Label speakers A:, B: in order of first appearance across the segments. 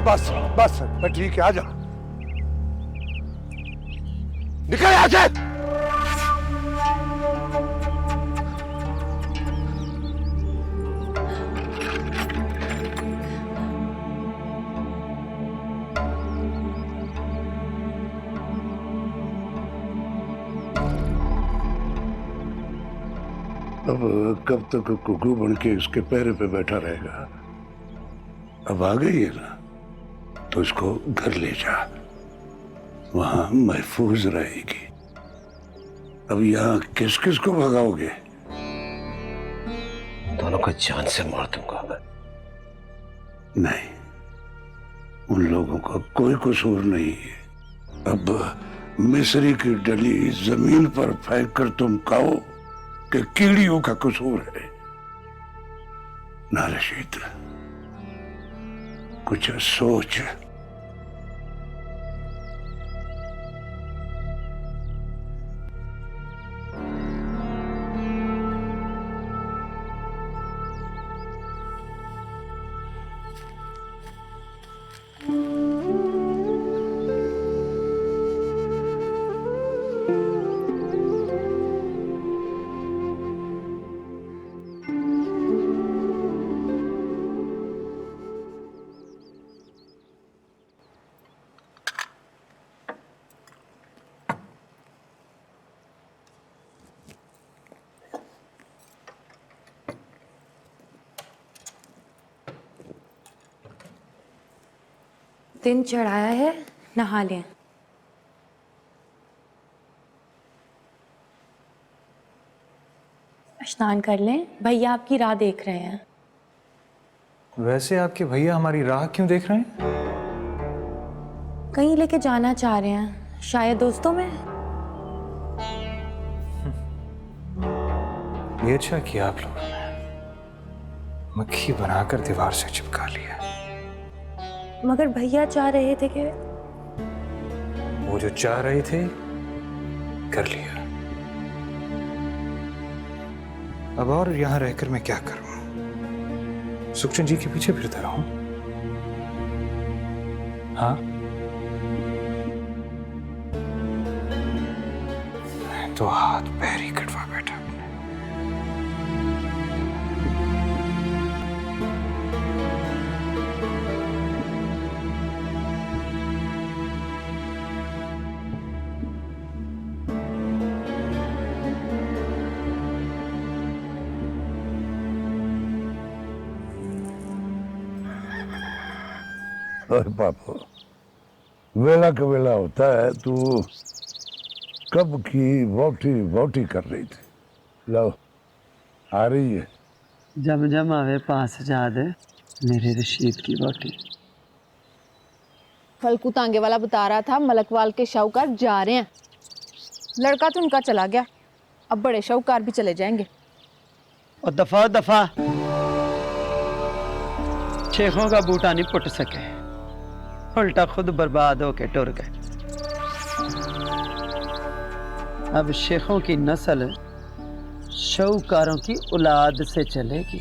A: बस बस ठीक है, आ जा, निकल यहाँ से।
B: अब कब तक कुकू बन के उसके पैर पे बैठा रहेगा? अब आ गई है ना, तो उसको घर ले जा, वहां महफूज रहेगी। अब यहाँ किस किस को भगाओगे?
C: दोनों को जान से मार दूंगा मैं।
B: नहीं, उन लोगों का कोई कसूर नहीं है। अब मिस्री की डली जमीन पर फेंक कर तुम कहो कि कीड़ियों का कसूर है ना? रशीद, कुछ सोच।
D: दिन चढ़ाया है, नहा लें। स्नान कर लें, भैया आपकी राह देख रहे हैं।
E: वैसे आपके भैया हमारी राह क्यों देख रहे हैं?
D: कहीं लेके जाना चाह रहे हैं, शायद दोस्तों में।
E: ये अच्छा किया आप लोगों ने, मक्खी बनाकर दीवार से चिपका लिया।
D: मगर भैया चाह रहे थे कि
E: वो जो चाह रहे थे कर लिया। अब और यहां रहकर मैं क्या करूं? सुखचंद जी के पीछे फिरता रहूं? हाँ, मैं तो हाथ पैर ही कटवा बैठा।
B: अरे पापा, वेला का वेला होता है, तू कब की वोटी वोटी कर रही थी। लो, आ रही है।
F: जम जम आवे पास जा दे मेरे रशीद की वोटी।
G: फलकू तांगे वाला बता रहा था मलकवाल के शाहूकार जा रहे हैं। लड़का तो उनका चला गया, अब बड़े शाहूकार भी चले जाएंगे।
F: और दफा दफा, शेखों का बूटा नहीं पुट सके, उल्टा खुद बर्बाद होके टुर गए। अब शेखों की नस्ल शाहूकारों की औलाद से चलेगी।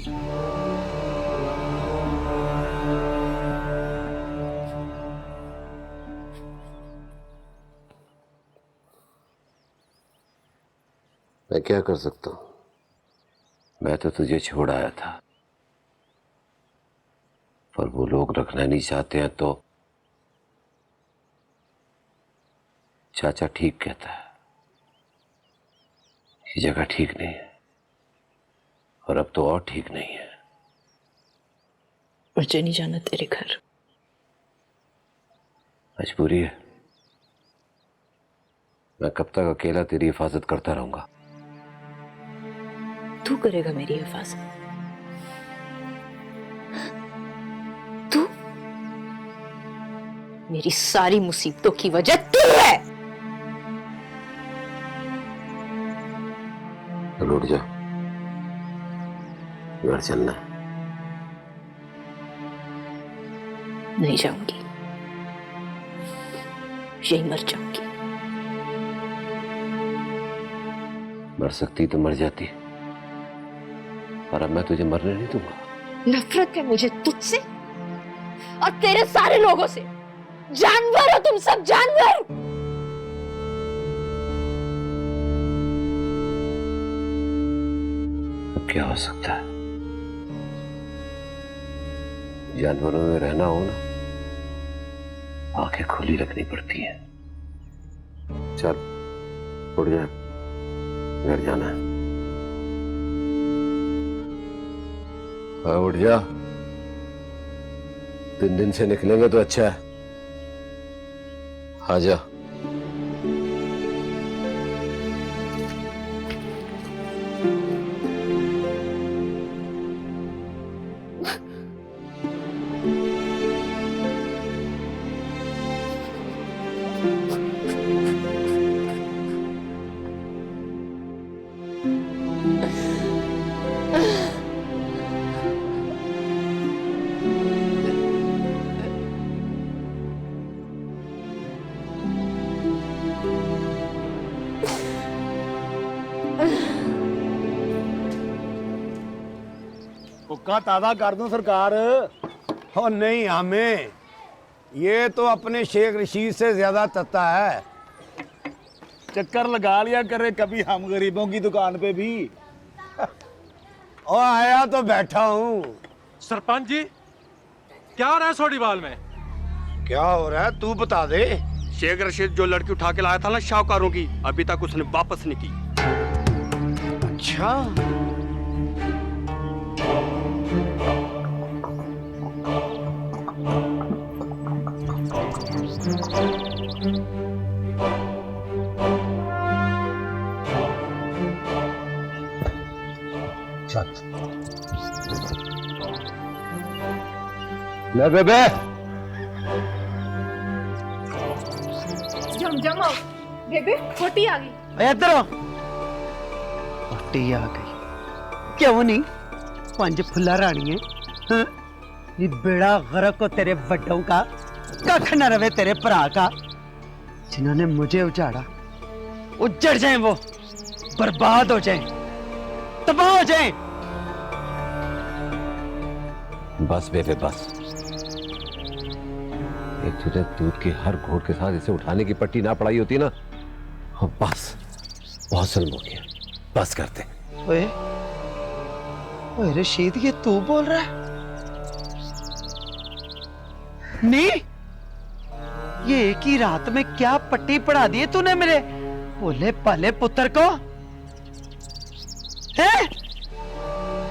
C: मैं क्या कर सकता हूं? मैं तो तुझे छोड़ आया था, पर वो लोग रखना नहीं चाहते हैं तो चाचा ठीक कहता है, ये जगह ठीक नहीं है, और अब तो और ठीक नहीं है।
H: मुझे नहीं जाना तेरे घर।
C: मजबूरी है, मैं कब तक अकेला तेरी हिफाजत करता रहूंगा?
H: तू करेगा मेरी हिफाजत? तू? मेरी सारी मुसीबतों की वजह तू है।
C: लौट जा, घर चलना है।
H: नहीं जाऊंगी, यही मर जाऊंगी।
C: मर सकती तो मर जाती, पर अब मैं तुझे मरने नहीं दूंगा।
H: नफरत है मुझे तुझसे और तेरे सारे लोगों से। जानवर हो तुम सब, जानवर।
C: अब क्या हो सकता है? जानवरों में रहना हो ना, आंखें खुली रखनी पड़ती है। चल उठ जा, घर जाना है। हाँ उठ जा, 3 दिन से निकलेंगे तो अच्छा है। आ जा।
A: हुक्का ताज़ा कर दूं सरकार? और नहीं हमें, ये तो अपने शेख रशीद से ज्यादा तत्ता है। चक्कर लगा लिया करे कभी हम गरीबों की दुकान पे भी। और आया तो बैठा हूँ।
I: सरपंच जी, क्या हो रहा है सोडीवाल में?
A: क्या हो रहा है तू बता दे।
I: शेख रशीद जो लड़की उठा के लाया था ना शाहूकारों की, अभी तक उसने वापस नहीं की।
A: अच्छा,
C: ले बेबे,
G: झमझम आओ बेबे, खोटी आ गई।
F: इधर हट्टी आ गई। क्यों नहीं? 5 फुल्ला रानी है। हाँ? ये बेड़ा गरक हो तेरे वड्डों का, कख न रवे तेरे भरा का। जिन्होंने मुझे उजाड़ा, उजड़ जाए वो, बर्बाद हो जाए, तबाह हो जाए।
C: बस बेबे बस। एक तुझे दूध के हर घोट के साथ इसे उठाने की पट्टी ना पड़ाई होती ना, बस बहुत जुल्म हो गया। बस करते।
F: ओए, ओए रशीद, ये तू बोल रहा है? नहीं, ये एक ही रात में क्या पट्टी पढ़ा दी तूने मेरे भोले पाले पुत्र को? है?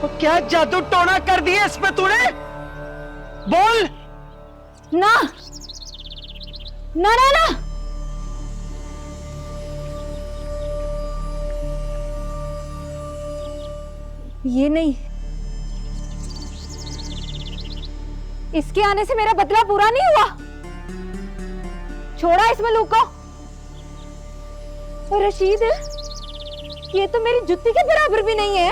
F: तो क्या जादू टोना कर दिया इस पे तूने? बोल।
G: ना ना ना ना, ये नहीं। इसके आने से मेरा बदला पूरा नहीं हुआ। छोड़ा इसमें लू को। और रशीद, ये तो मेरी जुत्ती के बराबर भी नहीं है।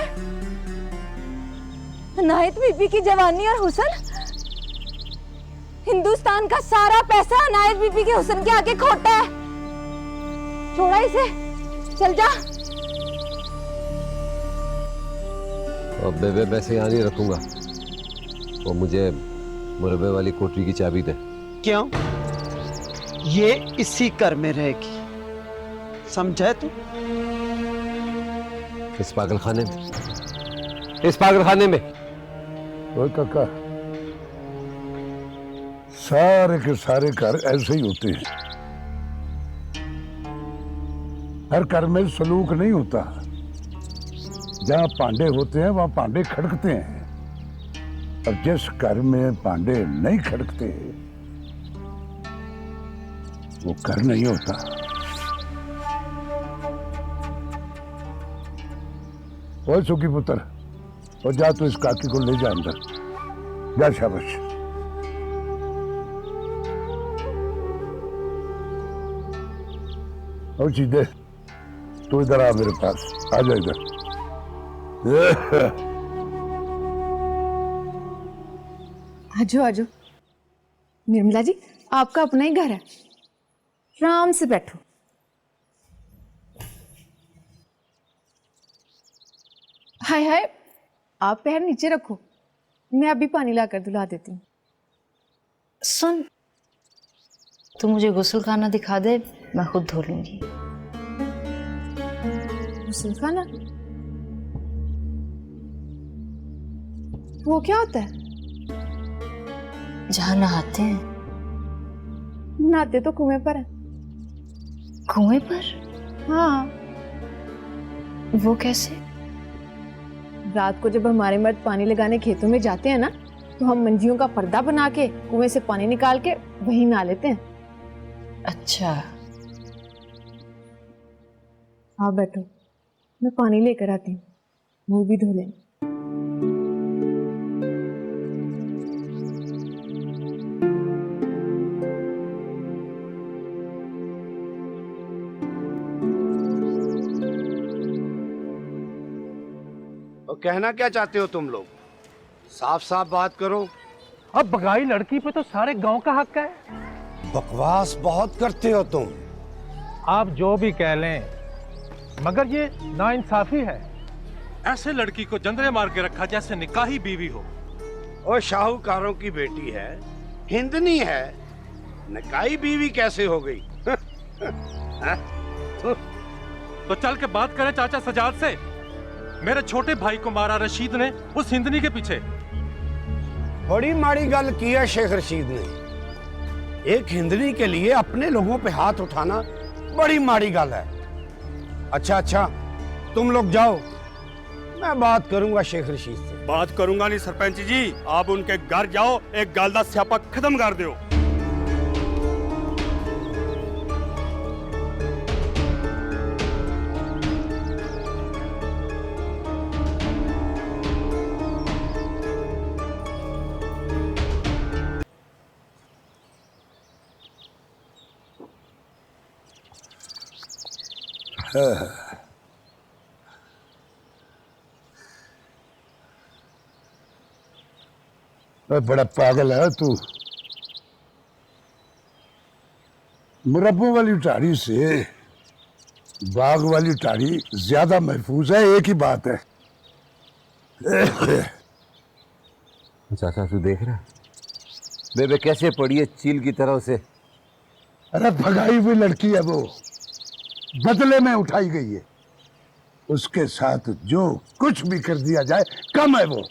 G: अनायत बीबी की जवानी और हुस्न, हिंदुस्तान का सारा पैसा अनायत बीबी के हुस्न के आगे खोटा है। छोड़ा इसे, चल जा।
C: अब बेबे मैं से यहाँ नहीं रखूंगा। वो मुझे मुरब्बे वाली कोठरी की चाबी दे।
F: क्यों? ये इसी घर में रहेगी, समझे तू?
C: इस पागलखाने में, इस पागलखाने में।
B: ओए काका, सारे के सारे घर ऐसे ही होते हैं। हर घर में सलूक नहीं होता। जहां पांडे होते हैं वहां पांडे खड़कते हैं, और जिस घर में पांडे नहीं खड़कते वो घर नहीं होता। ओए सुखी पुत्र, और जा तू इस काकी को ले जा अंदर जा। शाबाश। और चीजे, तू इधर आ मेरे पास, आ जा इधर।
G: आजो आजो। निर्मला जी, आपका अपना ही घर है, आराम से बैठो। हाय हाय, आप पैर नीचे रखो, मैं अभी पानी लाकर धुला देती हूँ।
H: सुन, तू मुझे गुस्ल खाना दिखा दे, मैं खुद धो लूंगी।
G: गुस्ल खाना? वो क्या होता है?
H: जहाँ नहाते हैं।
G: नहाते तो कुएं पर है।
H: कुएं पर?
G: हाँ।
H: वो कैसे?
G: रात को जब हमारे मर्द पानी लगाने खेतों में जाते हैं ना, तो हम मंजियों का पर्दा बना के कुएं से पानी निकाल के वहीं नहा लेते हैं।
H: अच्छा।
G: हाँ बैठो, मैं पानी लेकर आती हूँ, मुंह भी धो लें।
A: और कहना क्या चाहते हो तुम लोग? साफ साफ बात करो।
J: अब बगाई लड़की पे तो सारे गांव का हक है।
A: बकवास बहुत करते हो तुम।
J: आप जो भी कह लें, मगर ये नाइंसाफी है। ऐसे लड़की को जंदरे मार के रखा जैसे निकाही बीवी हो।
A: और शाहूकारों की बेटी है, हिंदनी है, निकाही बीवी कैसे हो गई?
J: तो चल के बात करें चाचा सजाद से। मेरे छोटे भाई को मारा रशीद ने उस हिंदनी के पीछे।
A: बड़ी माड़ी गल की है शेख रशीद ने। एक हिंदनी के लिए अपने लोगों पे हाथ उठाना बड़ी माड़ी गल है। अच्छा, तुम लोग जाओ, मैं बात करूंगा शेख रशीद से।
I: बात करूंगा नहीं सरपंच जी, आप उनके घर जाओ, एक गल दा स्यापा खत्म कर दो।
B: बड़ा पागल है तू। मुरब्बों वाली टाड़ी से बाग वाली टाड़ी ज्यादा महफूज है, एक ही बात है।
C: चाचा तू देख रहा बेबे कैसे पड़ी है चील की तरह उसे।
B: अरे भगाई हुई लड़की है वो, बदले में उठाई गई है। उसके साथ जो कुछ भी कर दिया जाए कम है वो।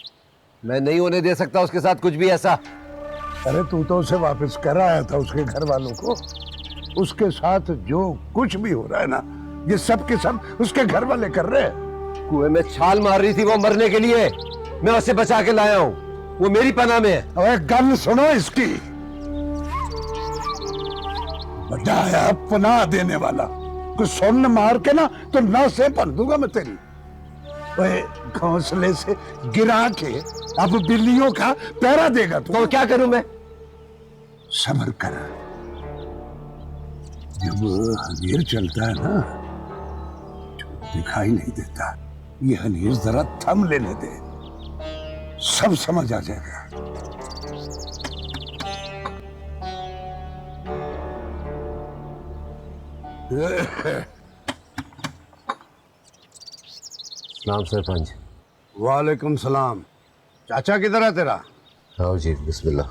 C: मैं नहीं होने दे सकता उसके साथ कुछ भी ऐसा।
B: अरे तू तो उसे वापस कर आया था उसके घर वालों को। उसके साथ जो कुछ भी हो रहा है ना, ये सब के सब उसके घर वाले कर रहे हैं।
C: कुएं में छाल मार रही थी वो मरने के लिए, मैं उसे बचा के लाया हूँ, वो मेरी पनाह में है।
B: अरे गल सुनो इसकी। बड़ा है पनाह देने वाला, कुछ सुन मार के ना तो ना से भन दूंगा मैं तेरी। घोंसले से गिरा के अब बिल्लियों का पहरा देगा तो
C: क्या करूं मैं?
B: सब्र कर। जब हनीर चलता है ना दिखाई नहीं देता। ये हनीर जरा थम लेने दे, सब समझ आ जाएगा।
C: सलाम सरपंच।
A: वालेकुम सलाम। चाचा किधर है तेरा?
C: आओ जी, बिस्मिल्लाह।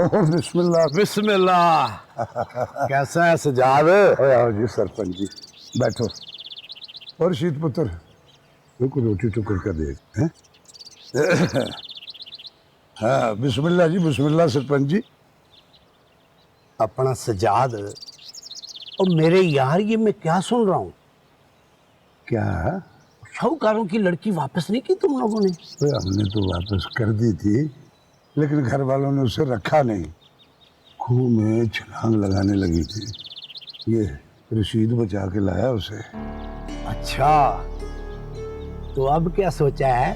B: बिस्मिल्लाह
A: बिस्मिल्लाह। कैसा है सजाद?
B: आओ जी सरपंच जी, बैठो। और शीत पुत्र बिल्कुल रोटी टुकर का देख हैं। हाँ बिस्मिल्लाह जी, बिस्मिल्लाह सरपंच जी।
A: अपना सजाद। और मेरे यार, ये मैं क्या सुन रहा हूँ?
B: क्या?
A: शाहूकारों की लड़की वापस नहीं की तुम लोगों ने?
B: हमने तो वापस कर दी थी, लेकिन घर वालों ने उसे रखा नहीं। खूह में छलांग लगाने लगी थी। ये रशीद बचा के लाया उसे।
A: अच्छा, तो अब क्या सोचा है?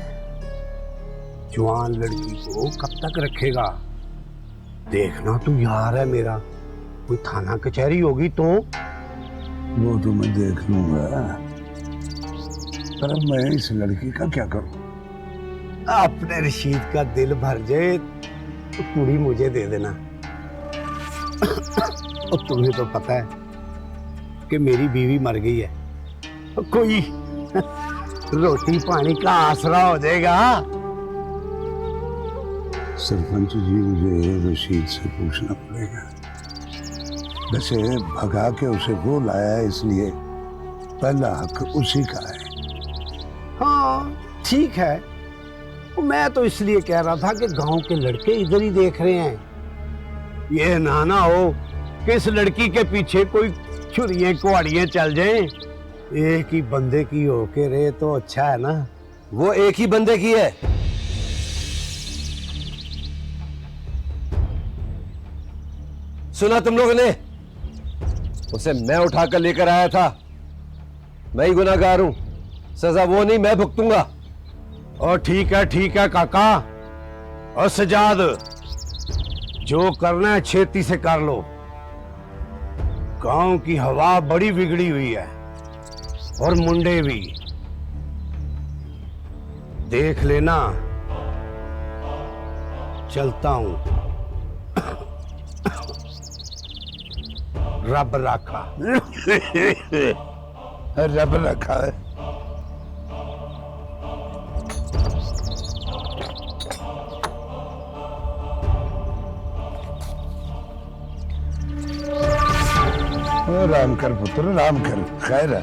A: जवान लड़की को कब तक रखेगा? देखना तू यार है मेरा, कोई थाना कचहरी होगी तो?
B: वो तो मैं देख लूंगा, पर अब मैं इस लड़की का क्या करूं?
A: अपने रशीद का दिल भर जाए तो पूरी मुझे दे देना। और तुम्हें तो पता है कि मेरी बीवी मर गई है, कोई रोटी पानी का आसरा हो जाएगा।
B: सरपंच जी, मुझे रशीद से पूछना पड़ेगा। वैसे भगा के उसे वो लाया, इसलिए पहला हक उसी का है।
A: हाँ ठीक है, मैं तो इसलिए कह रहा था कि गांव के लड़के इधर ही देख रहे हैं, ये ना हो कि इस लड़की के पीछे कोई छुरियां कुहाड़ियां चल जाएं। एक ही बंदे की होके रहे तो अच्छा है ना।
C: वो एक ही बंदे की है। सुना तुम लोगों ने? उसे मैं उठाकर लेकर आया था। मैं ही गुनाहगार हूं, सजा वो नहीं मैं भुगतूंगा।
A: और ठीक है काका। और सजाद, जो करना है छेती से कर लो। गांव की हवा बड़ी बिगड़ी हुई है और मुंडे भी, देख लेना। चलता हूं, रब रखा।
B: रब रखा है। राम कर पुत्र, राम कर, खैर है।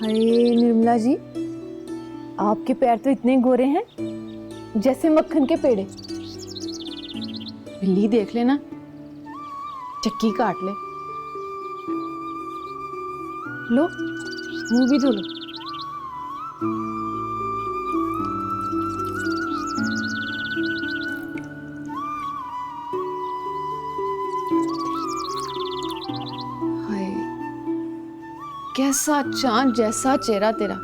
G: अरे निर्मला जी, आपके पैर तो इतने गोरे हैं जैसे मक्खन के पेड़े। बिल्ली देख लेना, चक्की काट ले। लो, मुंह भी धो लो। हाय, कैसा चांद जैसा चेहरा तेरा।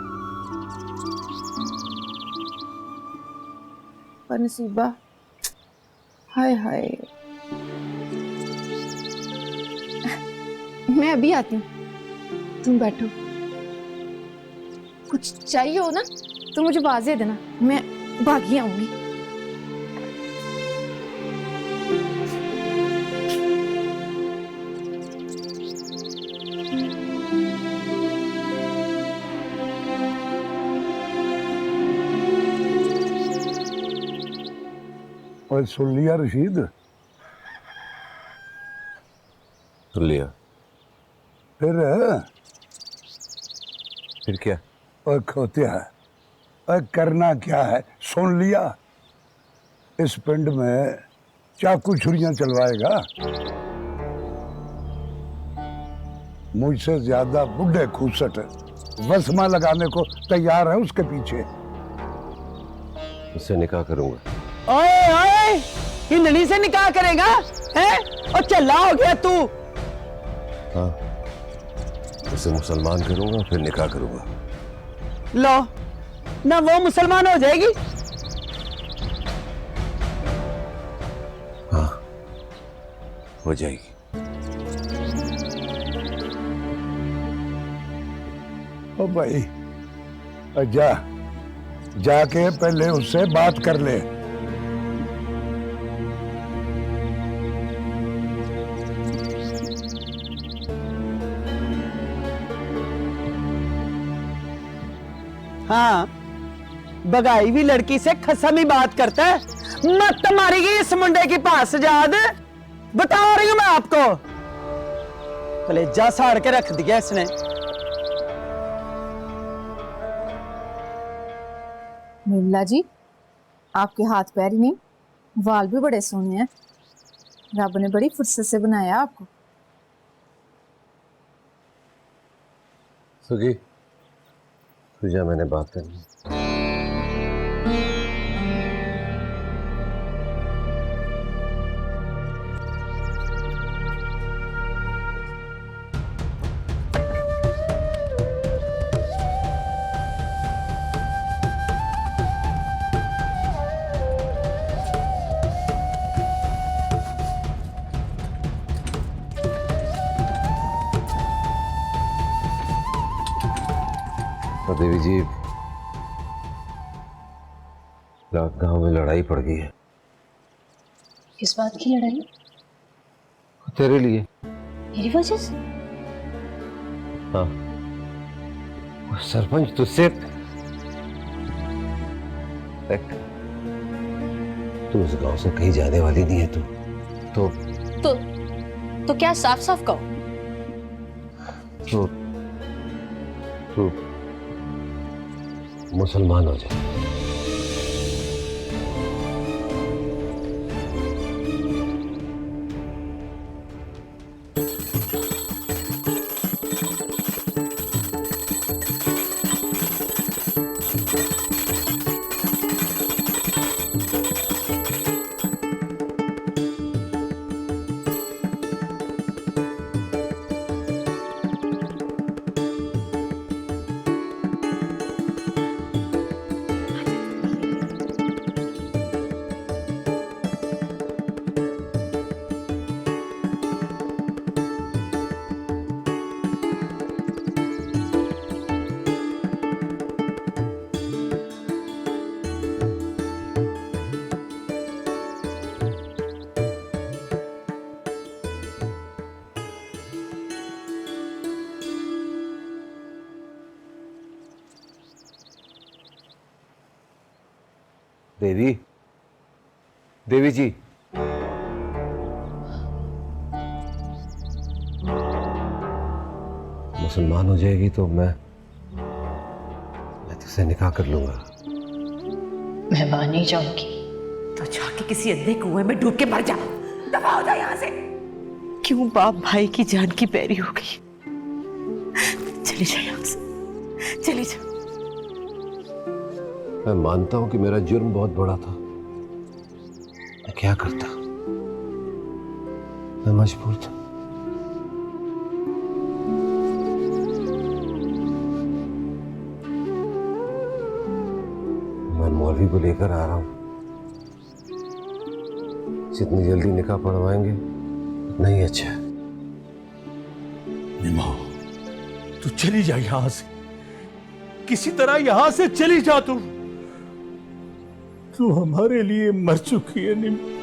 G: पर नसीबा, हाय हाय। मैं अभी आती हूँ, तुम बैठो। कुछ चाहिए हो ना तो मुझे आवाज़ देना, मैं भागी आऊंगी।
B: और सुन लिया रशीद?
C: सुन लिया। फिर क्या?
B: और खोतिया है, और करना क्या है? सुन लिया? इस पिंड में चाकू छुरियां चलवाएगा? मुझसे ज्यादा बुढ़े खूसट वसमा लगाने को तैयार है उसके पीछे।
C: उससे निकाह करूंगा।
F: ओए ओए, हिंदड़ी से निकाह करेगा हैं? और चला हो गया तू।
C: हाँ, उसे मुसलमान करूंगा, फिर निकाह करूंगा।
F: लो ना, वो मुसलमान हो जाएगी।
C: हाँ, हो जाएगी।
B: ओ भाई, जाके पहले उससे बात कर ले।
F: हाँ, बगाई भी लड़की से खसम ही बात करता है। मत मारी गई इस मुंडे की पास सजाद, बता रही हूं मैं आपको। कलेजा साड़ के रख दिया इसने।
G: निर्मला जी, आपके हाथ पैर ही नहीं, वाल भी बड़े सोने हैं। रब ने बड़ी फुर्सत से बनाया आपको।
C: सुगी, तुझे मैंने बात करनी। और देवी जी, रात गांव में लड़ाई पड़ गई है।
H: किस बात की लड़ाई?
C: तेरे लिए।
H: मेरी वजह से?
C: हाँ, वो सरपंच तुझसे, देख, तू इस गांव से कहीं जाने वाली नहीं है।
H: तो क्या? साफ साफ कहो।
C: तू मुसलमान हो जा। देवी जी, मुसलमान हो जाएगी तो मैं तुझसे निकाह कर लूंगा।
H: मैं मान नहीं जाऊंगी।
D: तो जाके किसी अंधे कुएं में डूब के मर जा, दफा हो जा यहाँ से।
H: क्यों बाप भाई की जान की पैरी हो गई? चली जा यहाँ से, चली जा।
C: मैं मानता हूं कि मेरा जुर्म बहुत बड़ा था। मैं क्या करता? मैं मजबूर था। मैं मौलवी को लेकर आ रहा हूं। जितनी जल्दी निकाह पढ़वाएंगे उतना ही अच्छा है।
A: निमा, तू चली जा यहां से, किसी तरह यहां से चली जा। तू हमारे लिए मर चुकी है निमा।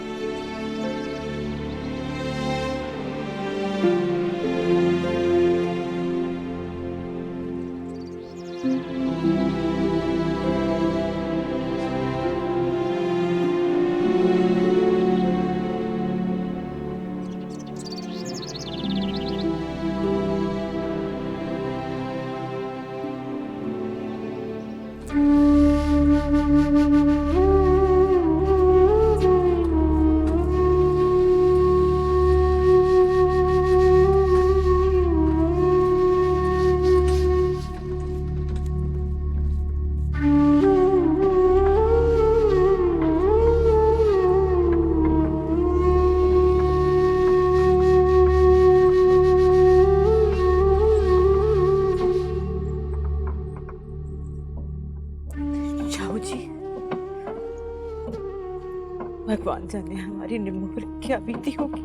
H: भगवान जाने हमारी निम्मो पर क्या बीती होगी।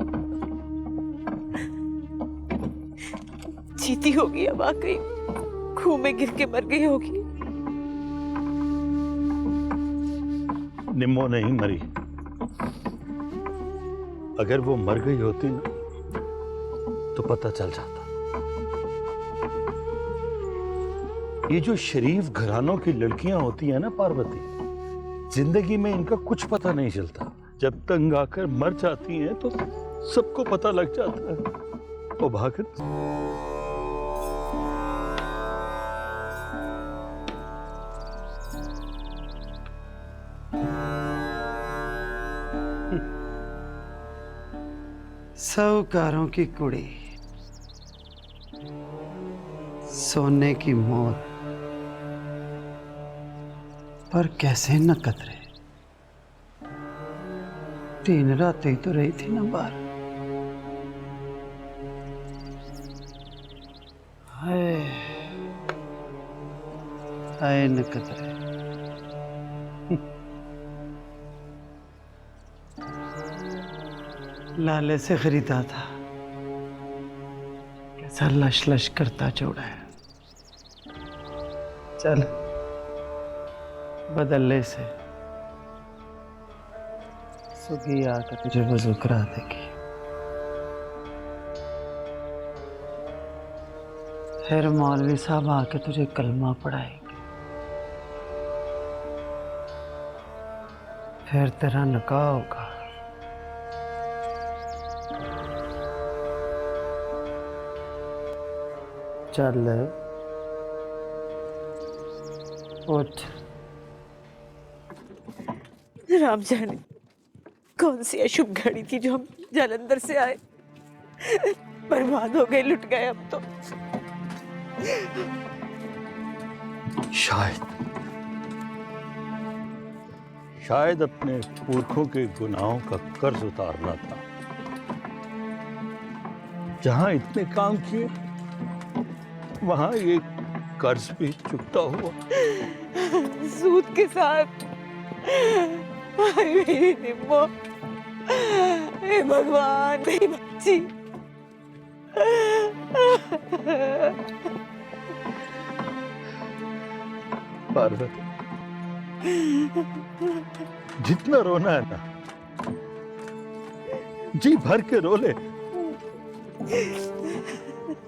H: जीती होगी या वाकई खूह में गिर के मर गई होगी।
A: निम्मो नहीं मरी। अगर वो मर गई होती ना तो पता चल जाता। ये जो शरीफ घरानों की लड़कियां होती हैं ना पार्वती, जिंदगी में इनका कुछ पता नहीं चलता। जब तंग आकर मर जाती हैं तो सबको पता लग जाता है। ओ भागत,
F: साहूकारों की कुड़ी, सोने की मोर पर कैसे न कतरे। दिन रात ही तो रही थी ना बाहर। हाय हाय न कतरे। लाले से खरीदा था, कैसा लश लश करता जोड़ा है। चल बदलने से सुगी आकर तुझे वजू करा देगी, फिर मौलवी साहब आके तुझे कलमा पढ़ाएंगे, फिर तेरा निकाह होगा। चल उठ।
D: राम जाने कौन सी अशुभ घड़ी थी जो हम जालंधर से आए, बर्बाद हो गए, लुट गए हम तो।
B: शायद अपने पुरखों के गुनाहों का कर्ज उतारना था। जहां इतने काम किए वहां ये कर्ज भी चुकता हुआ।
D: सूद के साथ। हाय मेरी निम्मो, हे भगवान मेरी बच्ची।
B: पार्वती, जितना रोना है ना जी भर के रो ले,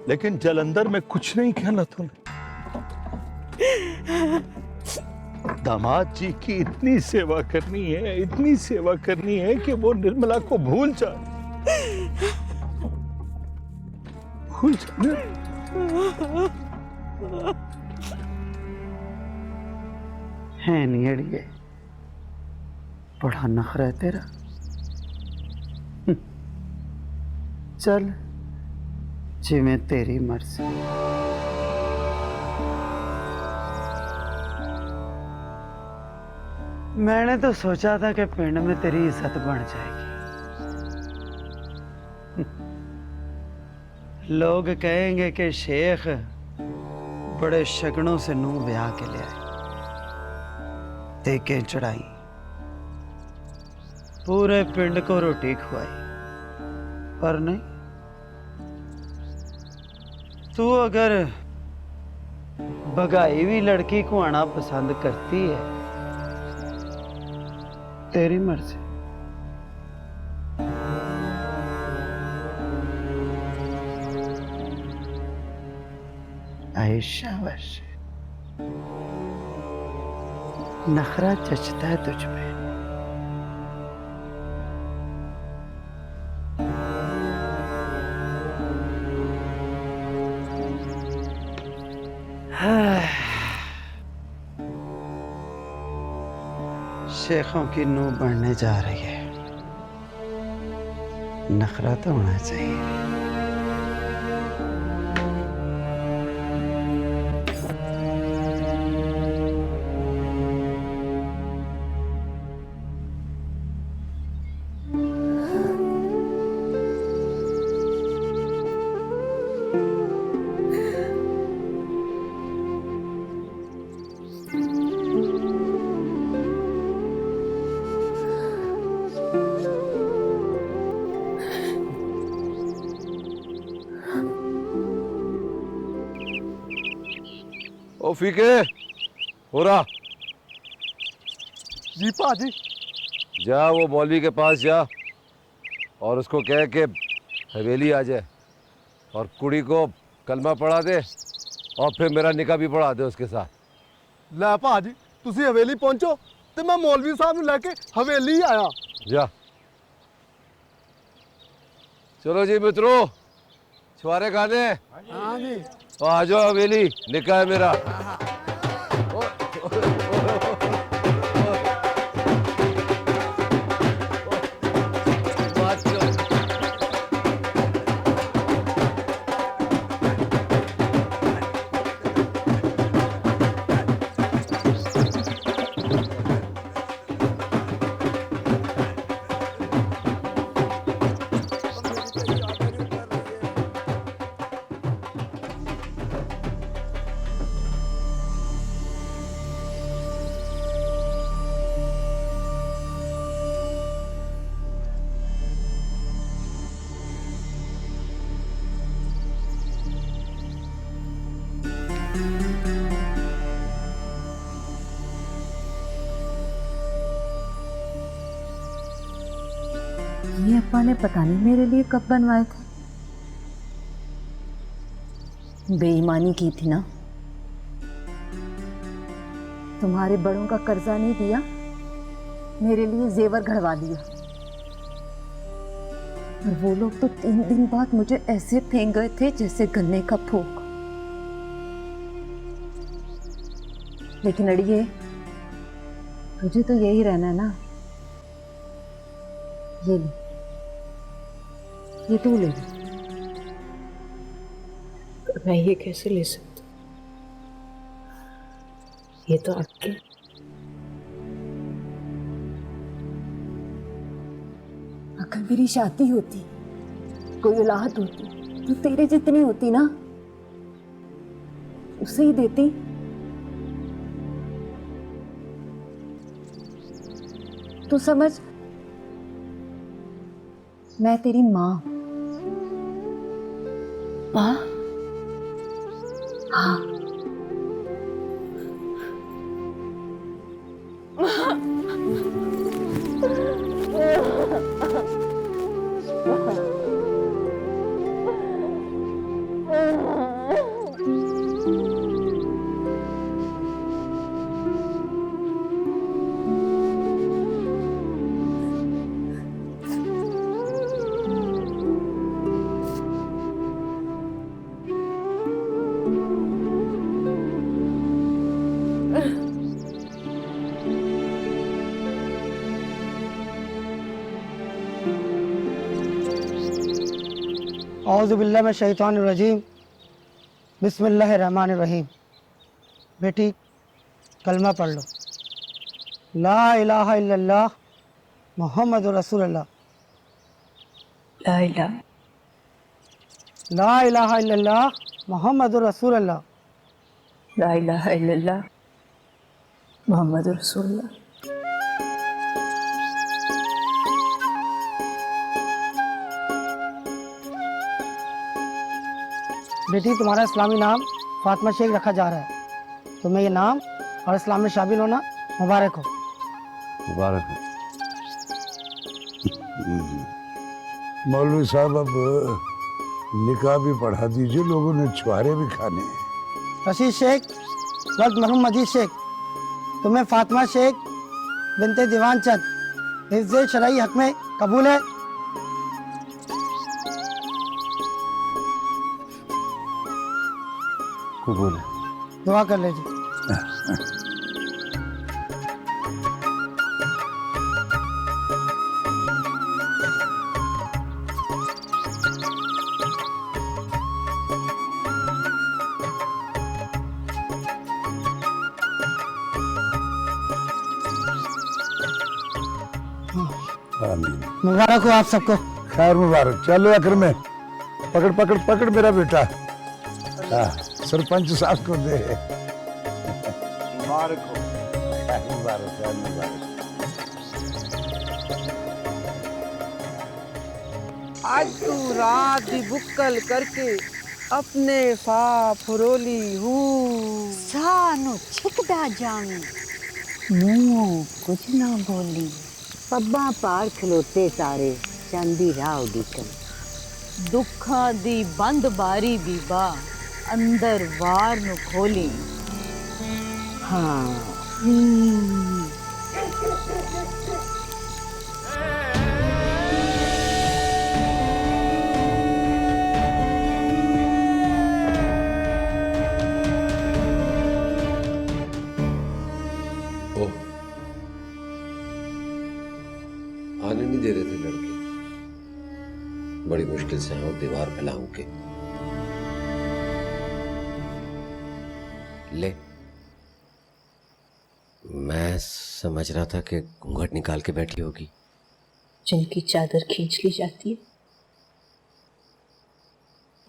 B: लेकिन जलंधर में कुछ नहीं कहना तूने। दामाद जी की इतनी सेवा करनी है, इतनी सेवा करनी है कि वो निर्मला को भूल जाए, भूल जाए।
F: है नहीं अड़िए, बड़ा नखरा है तेरा। चल जिमें तेरी मर्जी। मैंने तो सोचा था कि पिंड में तेरी इज्जत बढ़ जाएगी। लोग कहेंगे कि शेख बड़े शगनों से नूह ब्याह के ले आए, देके चढ़ाई, पूरे पिंड को रोटी खुआई, पर नहीं, तू अगर बगाई हुई लड़की को आना पसंद करती है, तेरी मर्जी। आयशा वश नखरा जचता है तुझ में। शेखों की नूह बढ़ने जा रही है, नखरा तो होना चाहिए।
C: ओ फीके हो रहा
A: जी पाजी।
C: जा वो मौलवी के पास जा और उसको कह के हवेली आ जाए और कुड़ी को कलमा पढ़ा दे और फिर मेरा निकाह भी पढ़ा दे उसके साथ।
A: लै भाजी तुसी हवेली पहुंचो ते मैं मौलवी साहब ਨੂੰ ਲੈ ਕੇ हवेली आया।
C: जा चलो जी मित्रों, छुआरे खाने।
A: हाँ जी।
C: तो आ जाओ हवेली, निकाह है मेरा।
H: पापा ने पता नहीं मेरे लिए कब बनवाए थे। बेईमानी की थी ना, तुम्हारे बड़ों का कर्जा नहीं दिया, मेरे लिए जेवर घड़वा दिया। और वो लोग तो 3 दिन बाद मुझे ऐसे फेंक गए थे जैसे गन्ने का फूक। लेकिन अड़िए, तुझे तो यही रहना है ना। ये ले, ये तू ले।
D: मैं ये कैसे ले सकती? ये तो आपके।
H: अगर मेरी शादी होती, कोई औलाद होती, तो तेरे जितनी होती ना, उसे ही देती। तू समझ, मैं तेरी माँ। माँ? हाँ।
F: औज़ुबिल्लाहि मिनश शैतानिर रजीम, बिस्मिल्लाहिर रहमानिर रहीम। बेटी कलमा पढ़ लो। ला इलाहा इल्लल्लाह मुहम्मदुर रसूलुल्लाह।
D: ला इलाहा
F: ला इलाहा इल्लल्लाह मुहम्मदुर रसूलुल्लाह।
D: ला इलाहा इल्लल्लाह मुहम्मदुर रसूलुल्लाह।
F: बेटी तुम्हारा इस्लामी नाम फातिमा शेख रखा जा रहा है। तुम्हें ये नाम और इस्लाम में शामिल होना मुबारक हो।
C: मुबारक हो।
B: मौलवी साहब अब निकाह भी पढ़ा दीजिए, लोगों ने छुआरे भी खाने हैं।
F: रशीद शेख वक्त मरहूम मजीद शेख, तुम्हें फातिमा शेख बिनते दीवान चंद हिफ्ज़ शरई हक में कबूल है।
C: कबूल है।
F: दुआ कर लीजिए। मुबारक हो आप सबको।
B: खैर मुबारक। चलो अकर में पकड़ पकड़ पकड़ मेरा बेटा। हाँ, सरपंच साहब को दे। मुबारक हो। मुबारक मुबारक।
F: आज तू रात भी बुक्कल करके अपने फा फुरोली हूँ।
H: सानो छिकदा जाऊं, मुंह कुछ ना बोली। पब्बा पार खलोते सारे चांदी राव दिकन। दुखा दी बंद बारी बीबा अंदर वार नु खोली। हाँ।
C: आने नहीं दे रहे थे लड़के, बड़ी मुश्किल से आऊं दीवार पे लाऊं के। ले, मैं समझ रहा था कि घूंघट निकाल के बैठी होगी।
D: जिनकी चादर खींच ली जाती है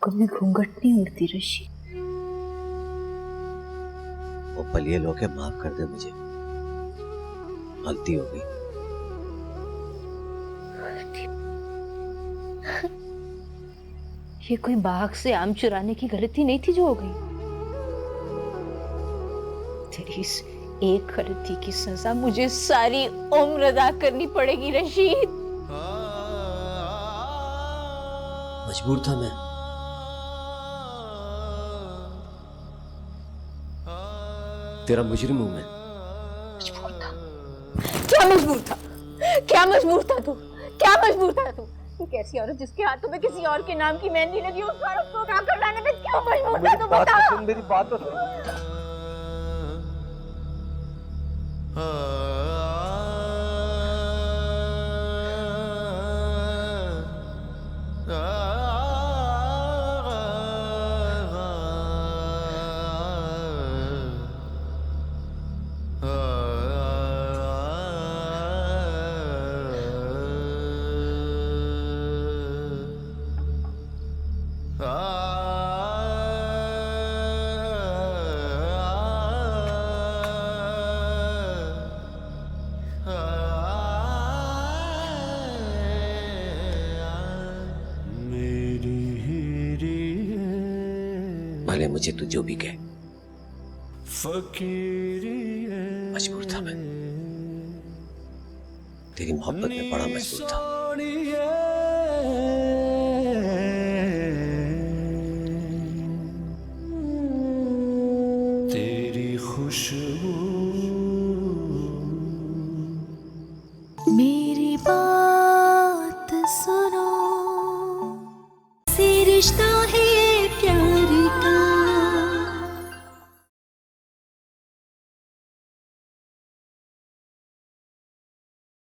D: उनमें घूंघट नहीं उड़ती रशी।
C: वो पलिए लो के माफ कर दे मुझे, गलती हो गई।
H: ये कोई बाग से आम चुराने की गलती नहीं थी जो हो गई। तेरी इस एक गलती की सजा मुझे सारी उम्र अदा करनी पड़ेगी रशीद।
F: मजबूर था मैं। तेरा मुजरिम हूं मैं।
H: मजबूर था? क्या मजबूर था? क्या मजबूर था तू? क्या मजबूर था तू? एक ऐसी औरत जिसके हाथों में किसी और के नाम की मेहंदी लगी, उस औरत को काम करवाने में क्यों मजबूर था तू? बता।
E: मेरी बात तो सुन।
F: भले मुझे तू जो भी कहे, मजबूर था मैं। तेरी मोहब्बत में बड़ा मजबूर था।
B: तेरी खुश